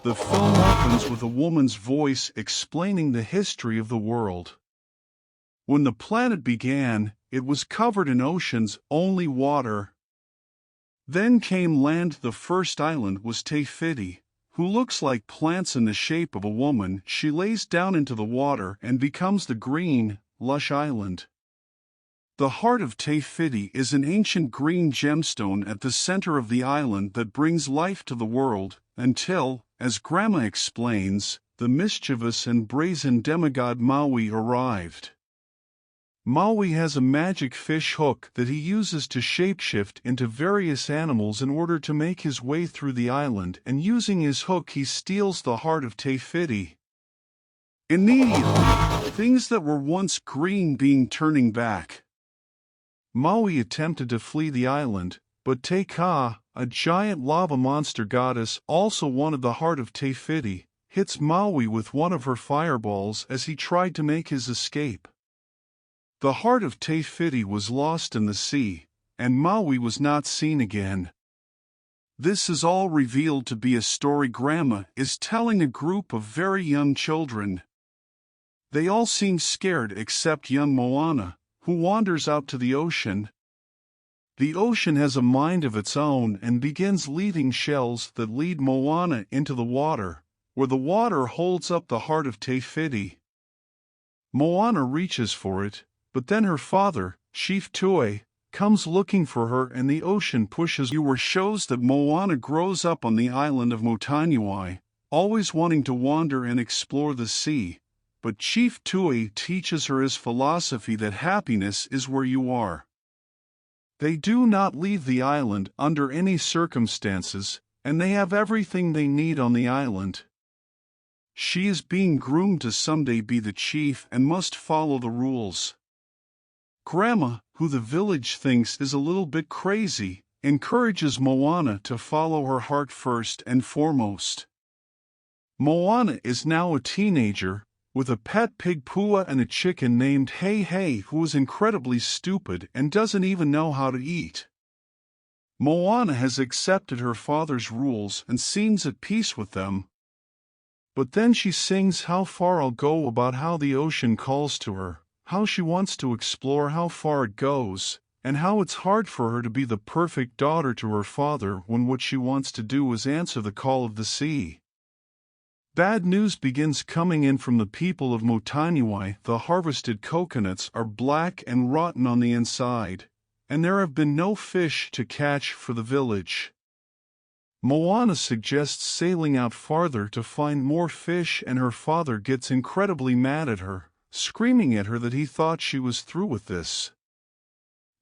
The film opens with a woman's voice explaining the history of the world. When the planet began, it was covered in oceans, only water. Then came land. The first island was Te Fiti, who looks like plants in the shape of a woman. She lays down into the water and becomes the green, lush island. The heart of Te Fiti is an ancient green gemstone at the center of the island that brings life to the world, until, as Grandma explains, the mischievous and brazen demigod Maui arrived. Maui has a magic fish hook that he uses to shapeshift into various animals in order to make his way through the island, and using his hook he steals the heart of Te Fiti. Immediately, things that were once green being turning back. Maui attempted to flee the island, but Te Ka, a giant lava monster goddess, also wanted the heart of Te Fiti, hits Maui with one of her fireballs as he tried to make his escape. The heart of Te Fiti was lost in the sea, and Maui was not seen again. This is all revealed to be a story Grandma is telling a group of very young children. They all seem scared except young Moana, who wanders out to the ocean. The ocean has a mind of its own and begins leaving shells that lead Moana into the water, where the water holds up the heart of Te Fiti. Moana reaches for it, but then her father, Chief Tui, comes looking for her and the ocean pushes her. Shows that Moana grows up on the island of Motanui, always wanting to wander and explore the sea, but Chief Tui teaches her his philosophy that happiness is where you are. They do not leave the island under any circumstances, and they have everything they need on the island. She is being groomed to someday be the chief and must follow the rules. Grandma, who the village thinks is a little bit crazy, encourages Moana to follow her heart first and foremost. Moana is now a teenager, with a pet pig Pua and a chicken named Hey Hey who is incredibly stupid and doesn't even know how to eat. Moana has accepted her father's rules and seems at peace with them. But then she sings How Far I'll Go about how the ocean calls to her, how she wants to explore how far it goes, and how it's hard for her to be the perfect daughter to her father when what she wants to do is answer the call of the sea. Bad news begins coming in from the people of Motanui. The harvested coconuts are black and rotten on the inside, and there have been no fish to catch for the village. Moana suggests sailing out farther to find more fish, and her father gets incredibly mad at her, screaming at her that he thought she was through with this.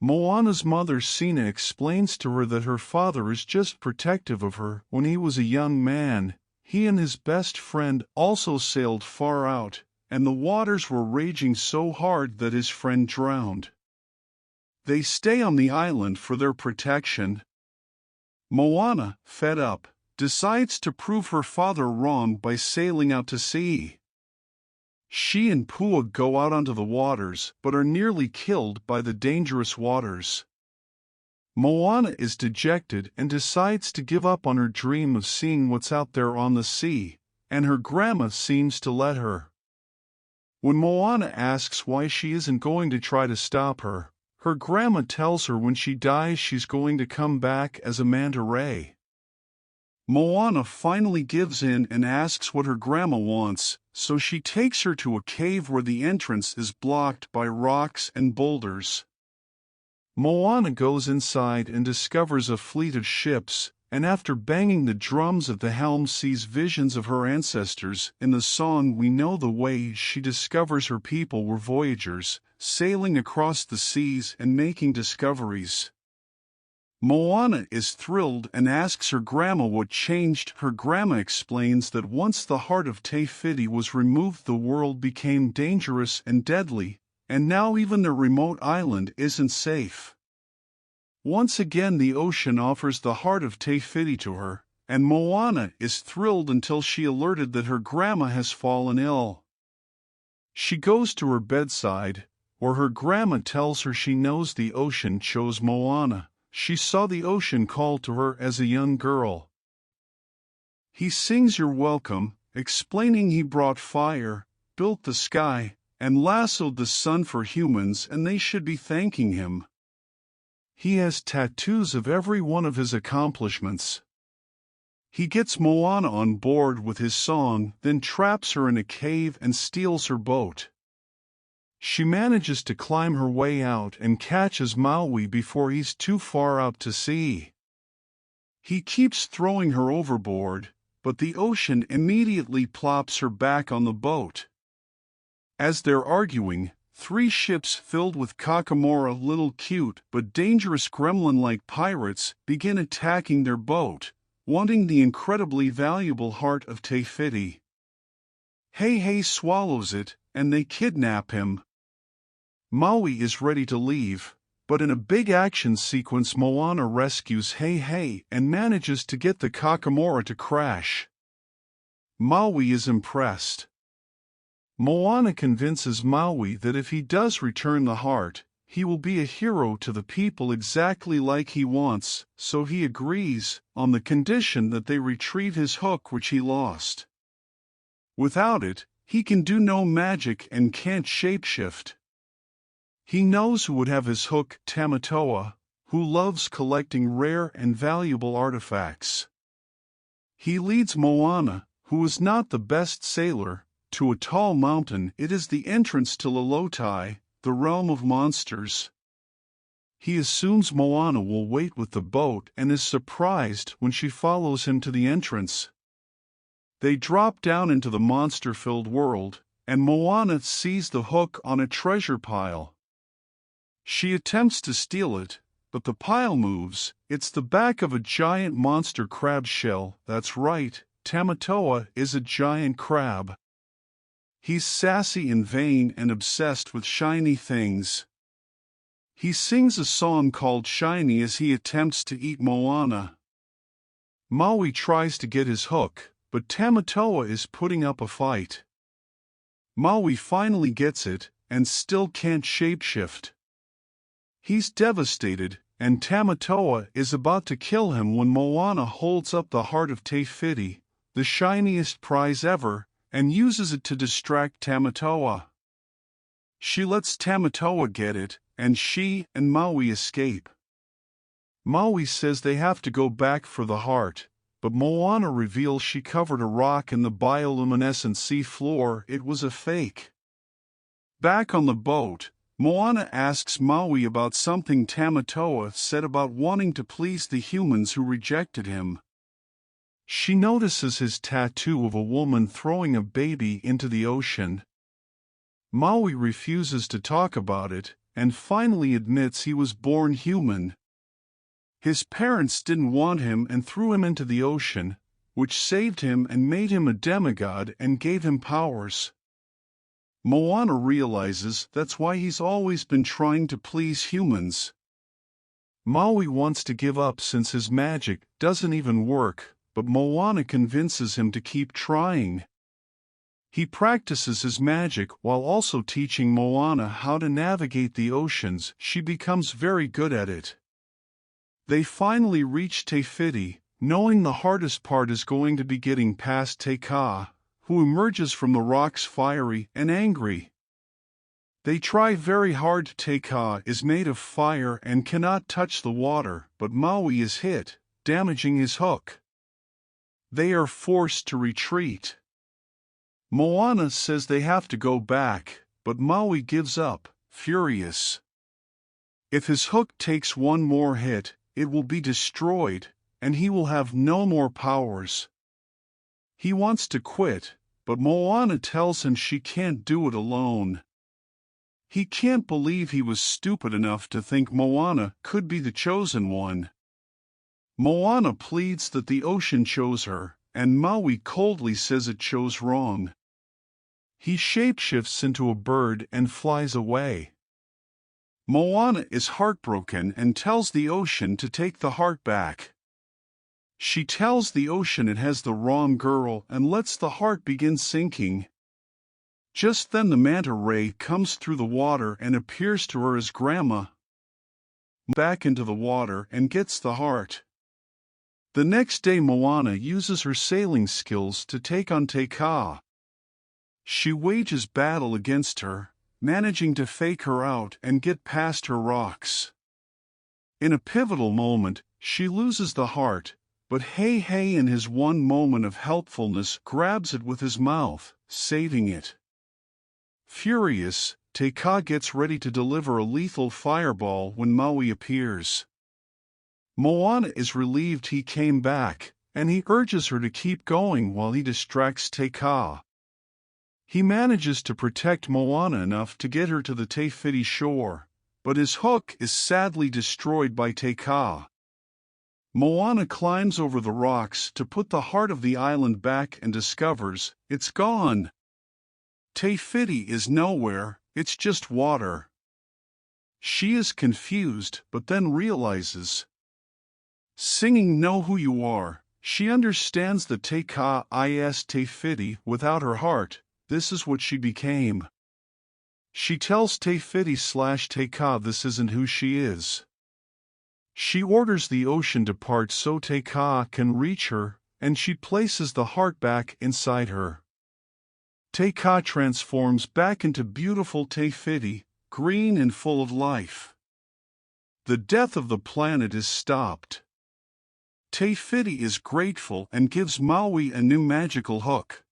Moana's mother Sina explains to her that her father is just protective of her. When he was a young man, he and his best friend also sailed far out, and the waters were raging so hard that his friend drowned. They stay on the island for their protection. Moana, fed up, decides to prove her father wrong by sailing out to sea. She and Pua go out onto the waters but are nearly killed by the dangerous waters. Moana is dejected and decides to give up on her dream of seeing what's out there on the sea, and her grandma seems to let her. When Moana asks why she isn't going to try to stop her, her grandma tells her when she dies she's going to come back as a manta ray. Moana finally gives in and asks what her grandma wants, so she takes her to a cave where the entrance is blocked by rocks and boulders. Moana goes inside and discovers a fleet of ships, and after banging the drums at the helm sees visions of her ancestors. In the song We Know the Way she discovers her people were voyagers, sailing across the seas and making discoveries. Moana is thrilled and asks her grandma what changed. Her grandma explains that once the heart of Te Fiti was removed the world became dangerous and deadly, and now even the remote island isn't safe. Once again the ocean offers the heart of Te Fiti to her, and Moana is thrilled until she alerted that her grandma has fallen ill. She goes to her bedside, where her grandma tells her she knows the ocean chose Moana. She saw the ocean call to her as a young girl. He sings "You're welcome," explaining he brought fire, built the sky, and lassoed the sun for humans, and they should be thanking him. He has tattoos of every one of his accomplishments. He gets Moana on board with his song, then traps her in a cave and steals her boat. She manages to climb her way out and catches Maui before he's too far out to sea. He keeps throwing her overboard, but the ocean immediately plops her back on the boat. As they're arguing, 3 ships filled with Kakamora, little cute but dangerous gremlin-like pirates, begin attacking their boat, wanting the incredibly valuable heart of Te Fiti. Hei swallows it, and they kidnap him. Maui is ready to leave, but in a big action sequence Moana rescues Hei and manages to get the Kakamora to crash. Maui is impressed. Moana convinces Maui that if he does return the heart, he will be a hero to the people exactly like he wants, so he agrees, on the condition that they retrieve his hook which he lost. Without it, he can do no magic and can't shapeshift. He knows who would have his hook, Tamatoa, who loves collecting rare and valuable artifacts. He leads Moana, who is not the best sailor, to a tall mountain. It is the entrance to Lolotai, the realm of monsters. He assumes Moana will wait with the boat and is surprised when she follows him to the entrance. They drop down into the monster-filled world, and Moana sees the hook on a treasure pile. She attempts to steal it, but the pile moves. It's the back of a giant monster crab shell. That's right, Tamatoa is a giant crab. He's sassy and vain and obsessed with shiny things. He sings a song called Shiny as he attempts to eat Moana. Maui tries to get his hook, but Tamatoa is putting up a fight. Maui finally gets it, and still can't shapeshift. He's devastated, and Tamatoa is about to kill him when Moana holds up the heart of Te Fiti, the shiniest prize ever, and uses it to distract Tamatoa. She lets Tamatoa get it, and she and Maui escape. Maui says they have to go back for the heart, but Moana reveals she covered a rock in the bioluminescent sea floor. It was a fake. Back on the boat, Moana asks Maui about something Tamatoa said about wanting to please the humans who rejected him. She notices his tattoo of a woman throwing a baby into the ocean. Maui refuses to talk about it, and finally admits he was born human. His parents didn't want him and threw him into the ocean, which saved him and made him a demigod and gave him powers. Moana realizes that's why he's always been trying to please humans. Maui wants to give up since his magic doesn't even work, but Moana convinces him to keep trying. He practices his magic while also teaching Moana how to navigate the oceans. She becomes very good at it. They finally reach Te Fiti, knowing the hardest part is going to be getting past Te Ka, who emerges from the rocks fiery and angry. They try very hard. Te Ka is made of fire and cannot touch the water, but Maui is hit, damaging his hook. They are forced to retreat. Moana says they have to go back, but Maui gives up, furious. If his hook takes one more hit, it will be destroyed, and he will have no more powers. He wants to quit, but Moana tells him she can't do it alone. He can't believe he was stupid enough to think Moana could be the chosen one. Moana pleads that the ocean chose her, and Maui coldly says it chose wrong. He shapeshifts into a bird and flies away. Moana is heartbroken and tells the ocean to take the heart back. She tells the ocean it has the wrong girl and lets the heart begin sinking. Just then the manta ray comes through the water and appears to her as Grandma. Back into the water and gets the heart. The next day Moana uses her sailing skills to take on tudyk. She wages battle against her, managing to fake her out and get past her rocks. In a pivotal moment, she loses the heart, but Hey in his one moment of helpfulness grabs it with his mouth, saving it. Furious, tudyk gets ready to deliver a lethal fireball when Maui appears. Moana is relieved he came back, and he urges her to keep going while he distracts tudyk. He manages to protect Moana enough to get her to the Te Whiti shore, but his hook is sadly destroyed by tudyk. Moana climbs over the rocks to put the heart of the island back and discovers it's gone. Te Whiti is nowhere, it's just water. She is confused but then realizes. Singing Know Who You Are, she understands the tudyk is Te Whiti without her heart. This is what she became. She tells Te Whiti/tudyk this isn't who she is. She orders the ocean to part so tudyk can reach her, and she places the heart back inside her. Tudyk transforms back into beautiful Te Whiti, green and full of life. The death of the planet is stopped. Te Whiti is grateful and gives Maui a new magical hook.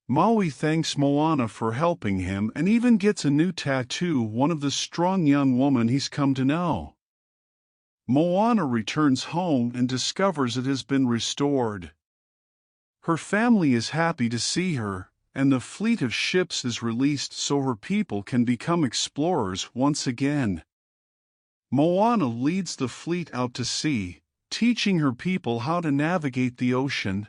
Maui thanks Moana for helping him and even gets a new tattoo, one of the strong young woman he's come to know. Moana returns home and discovers it has been restored. Her family is happy to see her, and the fleet of ships is released so her people can become explorers once again. Moana leads the fleet out to sea, teaching her people how to navigate the ocean,